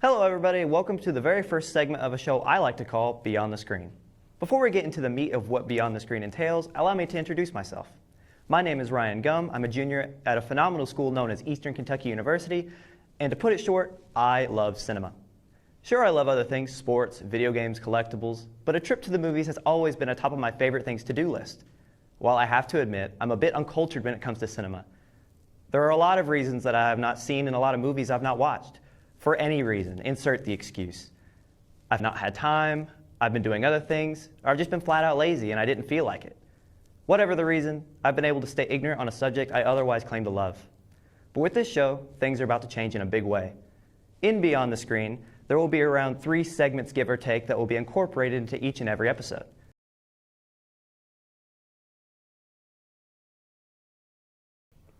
Hello everybody, welcome to the very first segment of a show I like to call Beyond the Screen. Before we get into the meat of what Beyond the Screen entails, allow me to introduce myself. My name is Ryan Gum, I'm a junior at a phenomenal school known as Eastern Kentucky University, and to put it short, I love cinema. Sure, I love other things, sports, video games, collectibles, but a trip to the movies has always been a top of my favorite things to do list. While I have to admit, I'm a bit uncultured when it comes to cinema. There are a lot of reasons that I have not seen and a lot of movies I've not watched. For any reason, insert the excuse. I've not had time, I've been doing other things, or I've just been flat out lazy and I didn't feel like it. Whatever the reason, I've been able to stay ignorant on a subject I otherwise claim to love. But with this show, things are about to change in a big way. In Beyond the Screen, there will be around 3 segments, give or take, that will be incorporated into each and every episode.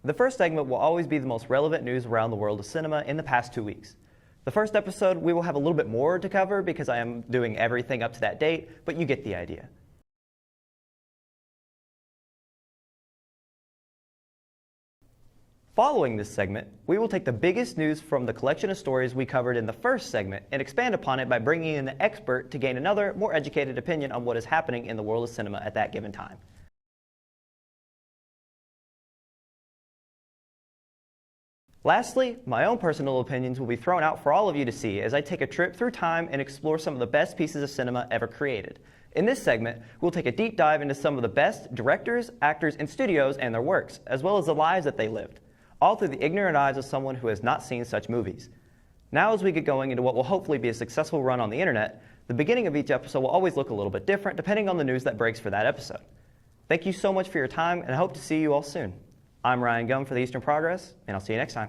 The first segment will always be the most relevant news around the world of cinema in the past 2 weeks. The first episode, we will have a little bit more to cover because I am doing everything up to that date, but you get the idea. Following this segment, we will take the biggest news from the collection of stories we covered in the first segment and expand upon it by bringing in an expert to gain another, more educated opinion on what is happening in the world of cinema at that given time. Lastly, my own personal opinions will be thrown out for all of you to see as I take a trip through time and explore some of the best pieces of cinema ever created. In this segment, we'll take a deep dive into some of the best directors, actors, and studios and their works, as well as the lives that they lived, all through the ignorant eyes of someone who has not seen such movies. Now as we get going into what will hopefully be a successful run on the internet, the beginning of each episode will always look a little bit different depending on the news that breaks for that episode. Thank you so much for your time, and I hope to see you all soon. I'm Ryan Gum for the Eastern Progress, and I'll see you next time.